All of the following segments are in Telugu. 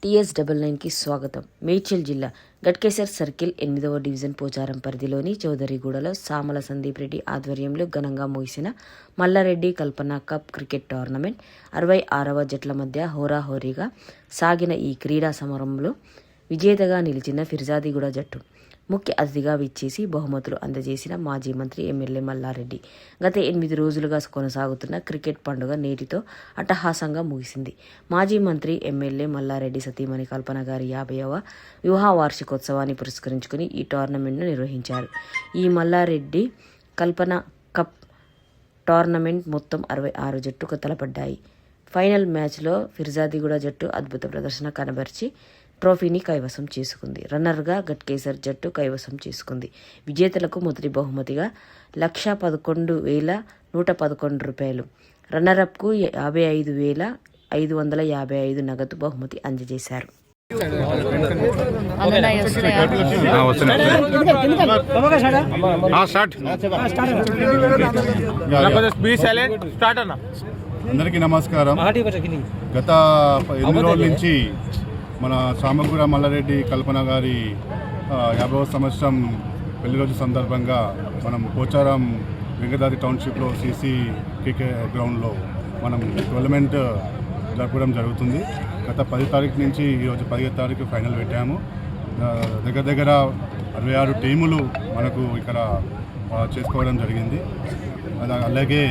TS99కి స్వాగతం. మేడ్చల్ జిల్లా గట్కేసర్ సర్కిల్ 8వ డివిజన్ పోచారం పరిధిలోని చౌదరిగూడలో సామల సందీప్ రెడ్డి ఆధ్వర్యంలో ఘనంగా ముగిసిన మల్లారెడ్డి కల్పన కప్ క్రికెట్ టోర్నమెంట్ 66వ జట్ల మధ్య హోరాహోరీగా సాగిన ఈ క్రీడా సమరంలో విజేతగా నిలిచిన ఫిర్జాదిగూడ జట్టు ముఖ్య అతిథిగా విచ్చేసి బహుమతులు అందజేసిన మాజీ మంత్రి ఎమ్మెల్యే మల్లారెడ్డి. గత 8 రోజులుగా కొనసాగుతున్న క్రికెట్ పండుగ నేటితో అట్టహాసంగా ముగిసింది. మాజీ మంత్రి ఎమ్మెల్యే మల్లారెడ్డి సతీమణి కల్పన గారి 50వ వివాహ వార్షికోత్సవాన్ని పురస్కరించుకుని ఈ టోర్నమెంట్ను నిర్వహించారు. ఈ మల్లారెడ్డి కల్పన కప్ టోర్నమెంట్ మొత్తం 66 జట్టుకు తలపడ్డాయి. ఫైనల్ మ్యాచ్లో ఫిర్జాదిగూడ జట్టు అద్భుత ప్రదర్శన కనబరిచి ట్రోఫీని కైవసం చేసుకుంది. రన్నర్గా గట్కేసర్ జట్టు కైవసం చేసుకుంది. విజేతలకు మొదటి బహుమతిగా 1,11,111 రూపాయలు, రన్నరప్కు 55,555 నగదు బహుమతి అందజేశారు. అందరికీ నమస్కారం. గత 8 రోజుల నుంచి మన సామగూడ మల్లారెడ్డి కల్పన గారి 50వ సంవత్సరం పెళ్లి రోజు సందర్భంగా మనం పోచారం వెంకటాద్రి టౌన్షిప్లో CC క్రికెట్ గ్రౌండ్లో మనం టోర్నమెంట్ జరపడం జరుగుతుంది. గత 10 తారీఖు నుంచి ఈరోజు 15 తారీఖు ఫైనల్ పెట్టాము. దగ్గర 66 టీములు మనకు ఇక్కడ చేసుకోవడం జరిగింది. అలాగే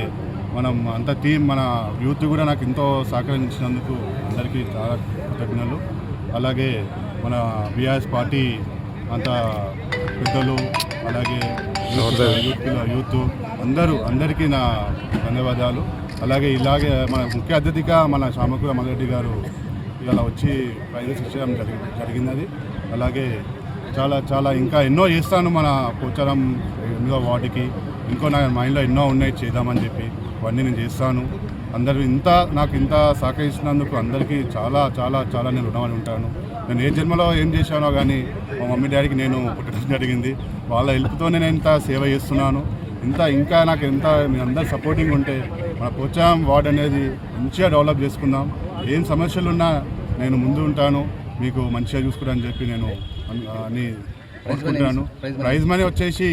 మనం అంత టీం మన యూత్ కూడా నాకు ఎంతో సహకరించినందుకు అందరికీ చాలా కృతజ్ఞతలు. అలాగే మన BRS పార్టీ అంత పెద్దలు, అలాగే యూత్ అందరికీ నా ధన్యవాదాలు. అలాగే ఇలాగే మన ముఖ్య అతిథిగా మన సామగూడ మల్లారెడ్డి గారు ఇలా వచ్చి ప్రైజెస్ ఇచ్చడం జరిగినది. అలాగే చాలా ఇంకా ఎన్నో చేస్తాను మన పోచారం 8వ వార్డుకి. ఇంకో నా మైండ్లో ఎన్నో ఉన్నాయి చేద్దామని చెప్పి, అవన్నీ నేను చేస్తాను. అందరూ నాకు ఇంత సహకరించినందుకు అందరికీ చాలా నేను రుణపడి ఉంటాను. నేను ఏ జన్మలో ఏం చేశానో కానీ మా మమ్మీ డాడీకి నేను పుట్టడం జరిగింది. వాళ్ళ హెల్ప్తోనే నేను ఇంత సేవ చేస్తున్నాను. ఇంకా నాకు మీ అందరు సపోర్టింగ్ ఉంటే మన పోచారం వార్డ్ అనేది మంచిగా డెవలప్ చేసుకుందాం. ఏం సమస్యలున్నా నేను ముందు ఉంటాను, మీకు మంచిగా చూసుకుంటానని చెప్పి నేను అని కోరుకుంటున్నాను. ప్రైజ్ మనీ వచ్చేసి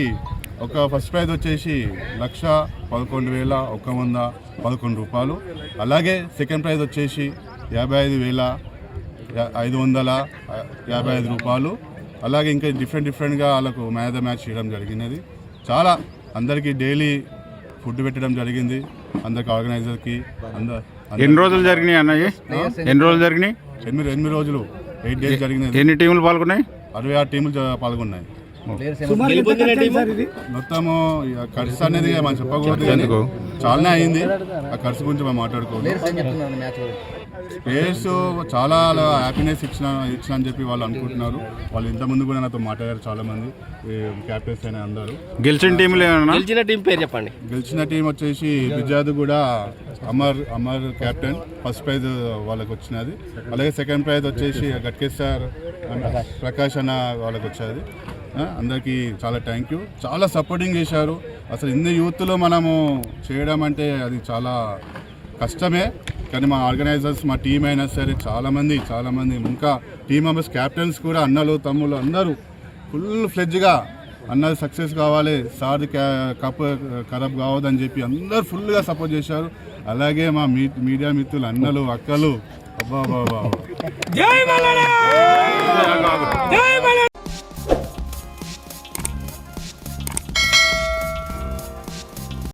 ఒక ఫస్ట్ ప్రైజ్ వచ్చేసి 1,11,111 రూపాయలు. అలాగే సెకండ్ ప్రైజ్ వచ్చేసి 55,555 రూపాయలు. అలాగే ఇంకా డిఫరెంట్గా వాళ్ళకు మ్యాచ్ చేయడం జరిగినది. చాలా అందరికీ డైలీ ఫుడ్ పెట్టడం జరిగింది. అందరికి ఆర్గనైజర్కి ఎన్ని రోజులు జరిగినాయి అన్నయ్య? 8 రోజులు 8 డేస్ జరిగినది. ఎన్ని టీములు పాల్గొన్నాయి? 66 టీములు పాల్గొన్నాయి. మొత్తము ఖర్చు అనేది మనం చెప్పకూడదు, చాలానే అయింది. ఆ ఖర్చు గురించి మనం మాట్లాడుకోవాలి. ప్లేయర్స్ చాలా హ్యాపీనెస్ ఇచ్చిన అని చెప్పి వాళ్ళు అనుకుంటున్నారు. వాళ్ళు ఇంతకుముందు కూడా నాతో మాట్లాడారు చాలా మంది క్యాప్టెన్స్ అయిన అందరూ. గెలిచిన టీం పేరు చెప్పండి. గెలిచిన టీం వచ్చేసి Peerzadiguda Amar captain, first prize వాళ్ళకి వచ్చినది. అలాగే సెకండ్ ప్రైజ్ వచ్చేసి గట్కేసర్ ప్రకాష్ అన్న వాళ్ళకి వచ్చేది. అందరికీ చాలా థ్యాంక్ యూ. చాలా సపోర్టింగ్ చేశారు. అసలు ఇన్ని యూత్లో మనము చేయడం అంటే అది చాలా కష్టమే. కానీ మా ఆర్గనైజర్స్, మా టీం అయినా సరే చాలామంది ఇంకా టీం మెంబర్స్, క్యాప్టెన్స్ కూడా, అన్నలు తమ్ముళ్ళు అందరూ ఫుల్ ఫ్లెడ్జ్గా అన్నది సక్సెస్ కావాలి, సార్ది కప్ ఖరాబ్ కావద్దని చెప్పి అందరూ ఫుల్గా సపోర్ట్ చేశారు. అలాగే మా మీడియా మిత్రులు, అన్నలు, అక్కలు, అబ్బా.